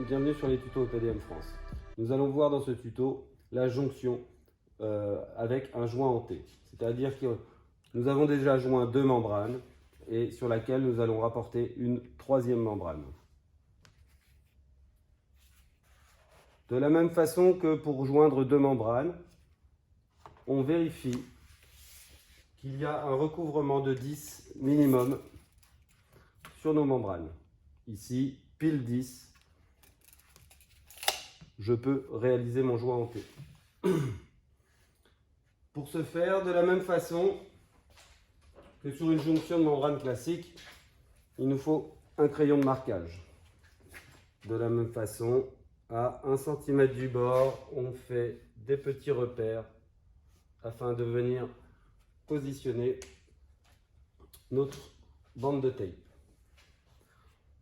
bienvenue sur les tutos EPDM France. Nous allons voir dans ce tuto la jonction avec un joint en T. C'est-à-dire que nous avons déjà joint deux membranes et sur laquelle nous allons rapporter une troisième membrane. De la même façon que pour joindre deux membranes, on vérifie qu'il y a un recouvrement de 10 minimum sur nos membranes. Ici, pile 10, je peux réaliser mon joint en T. Pour ce faire, de la même façon que sur une jonction de membrane classique, il nous faut un crayon de marquage. De la même façon, à 1 cm du bord, on fait des petits repères afin de venir positionner notre bande de tape.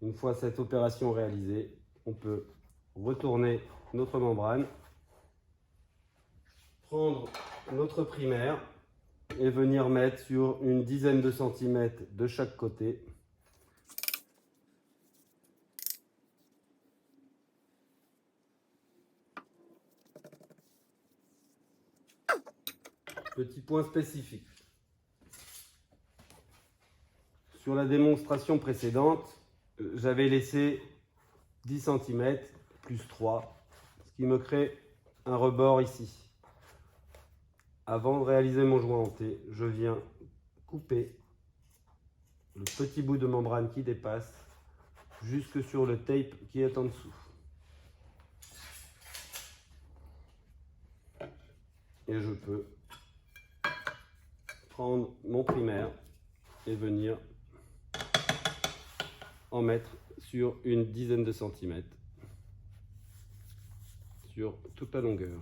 Une fois cette opération réalisée, on peut retourner notre membrane, prendre notre primaire et venir mettre sur une dizaine de centimètres de chaque côté. Petit point spécifique. Sur la démonstration précédente, j'avais laissé 10 cm plus 3, ce qui me crée un rebord ici. Avant de réaliser mon joint en T, je viens couper le petit bout de membrane qui dépasse jusque sur le tape qui est en dessous. Et je peux prendre mon primaire et venir en mettre sur une dizaine de centimètres sur toute la longueur.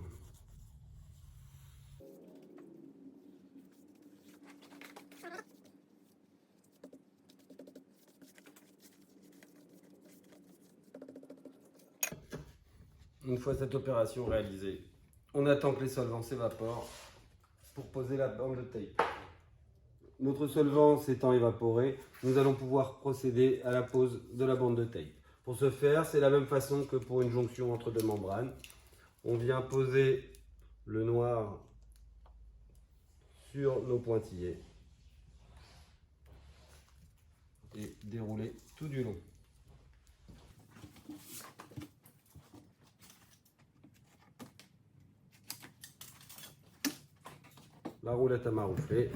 Une fois cette opération réalisée, on attend que les solvants s'évaporent pour poser la bande de tape. Notre solvant s'étant évaporé, nous allons pouvoir procéder à la pose de la bande de tape. Pour ce faire, c'est la même façon que pour une jonction entre deux membranes. On vient poser le noir sur nos pointillés et dérouler tout du long. La roulette à maroufler.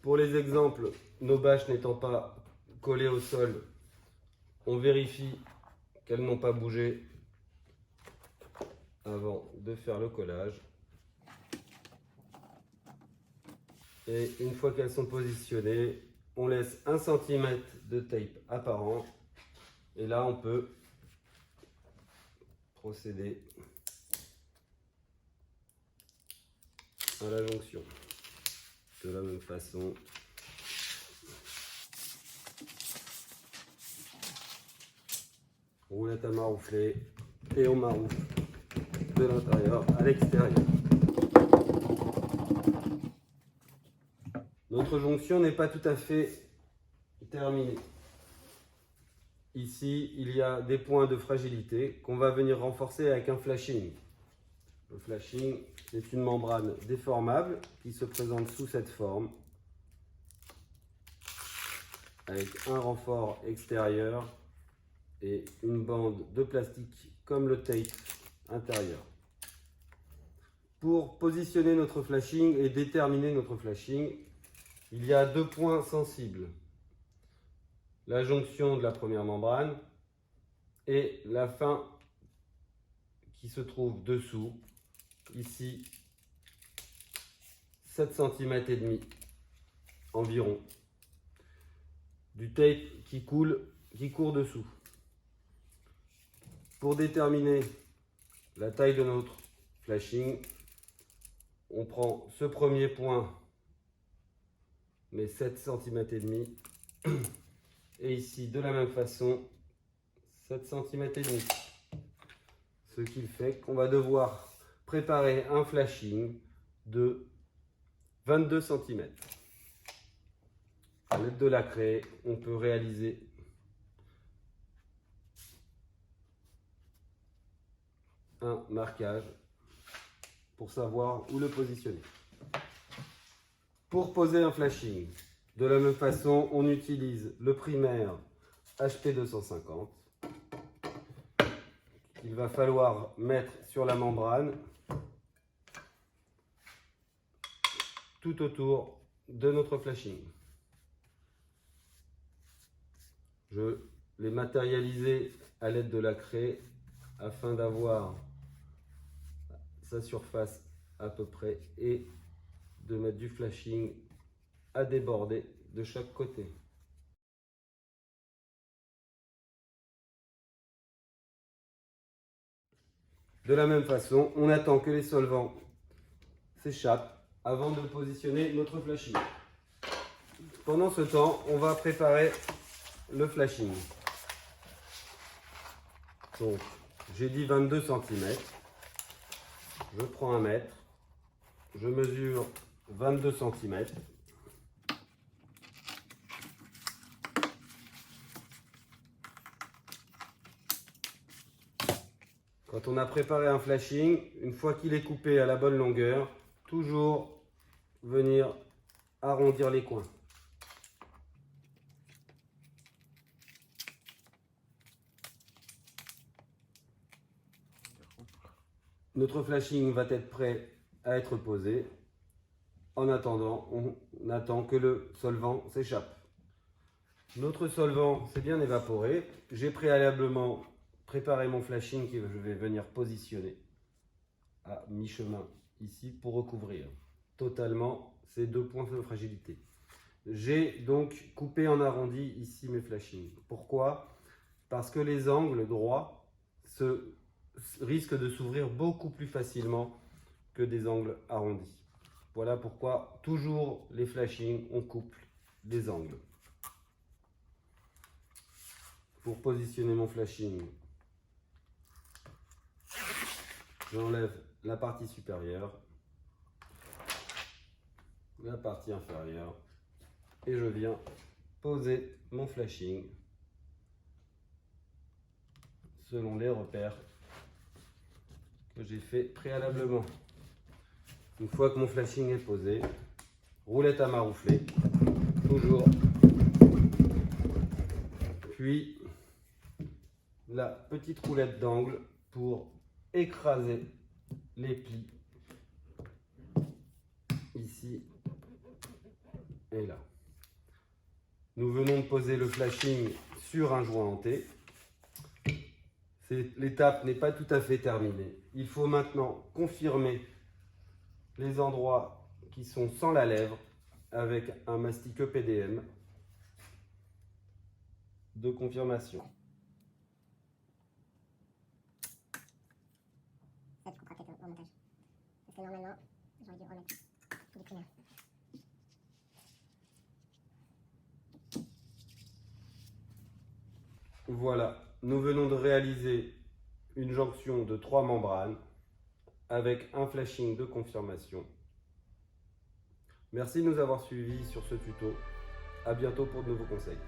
Pour les exemples, nos bâches n'étant pas collées au sol, on vérifie qu'elles n'ont pas bougé avant de faire le collage. Et une fois qu'elles sont positionnées, on laisse 1 cm de tape apparent. Et là, on peut procéder à la jonction. De la même façon, roulette à maroufler et on maroufle de l'intérieur à l'extérieur. Notre jonction n'est pas tout à fait terminée. Ici, il y a des points de fragilité qu'on va venir renforcer avec un flashing. Le flashing, c'est une membrane déformable qui se présente sous cette forme, avec un renfort extérieur et une bande de plastique comme le tape intérieur. Pour positionner notre flashing et déterminer notre flashing, il y a deux points sensibles. La jonction de la première membrane et la fin qui se trouve dessous, ici 7 cm et demi environ, du tape qui court dessous. Pour déterminer la taille de notre flashing, on prend ce premier point, mais 7 cm et demi, et ici de la même façon 7 cm et demi. Ce qui fait qu'on va devoir préparer un flashing de 22 cm. À l'aide de la craie, on peut réaliser un marquage pour savoir où le positionner. Pour poser un flashing, de la même façon, on utilise le primaire HP 250 qu'il va falloir mettre sur la membrane tout autour de notre flashing. Je l'ai matérialisé à l'aide de la craie afin d'avoir sa surface à peu près et de mettre du flashing à déborder de chaque côté. De la même façon, on attend que les solvants s'échappent avant de positionner notre flashing. Pendant ce temps, on va préparer le flashing. Donc, j'ai dit 22 cm. Je prends 1 mètre. Je mesure 22 cm. Quand on a préparé un flashing, une fois qu'il est coupé à la bonne longueur, toujours venir arrondir les coins. Notre flashing va être prêt à être posé. En attendant, on attend que le solvant s'échappe. Notre solvant s'est bien évaporé. J'ai préalablement préparé mon flashing que je vais venir positionner à mi-chemin ici pour recouvrir totalement ces deux points de fragilité. J'ai donc coupé en arrondi ici mes flashings. Pourquoi? Parce que les angles droits risquent de s'ouvrir beaucoup plus facilement que des angles arrondis. Voilà pourquoi toujours les flashings, on coupe des angles. Pour positionner mon flashing, j'enlève la partie supérieure, la partie inférieure et je viens poser mon flashing selon les repères que j'ai fait préalablement. Une fois que mon flashing est posé, roulette à maroufler, toujours, puis la petite roulette d'angle pour écraser les plis ici et là. Nous venons de poser le flashing sur un joint hanté. L'étape n'est pas tout à fait terminée. Il faut maintenant confirmer les endroits qui sont sans la lèvre avec un mastic EPDM de confirmation. Ça, tu couperas peut-être au montage. Parce que normalement, j'aurais dû remettre tout le primaire. Voilà, nous venons de réaliser une jonction de 3 membranes avec un flashing de confirmation. Merci de nous avoir suivis sur ce tuto. À bientôt pour de nouveaux conseils.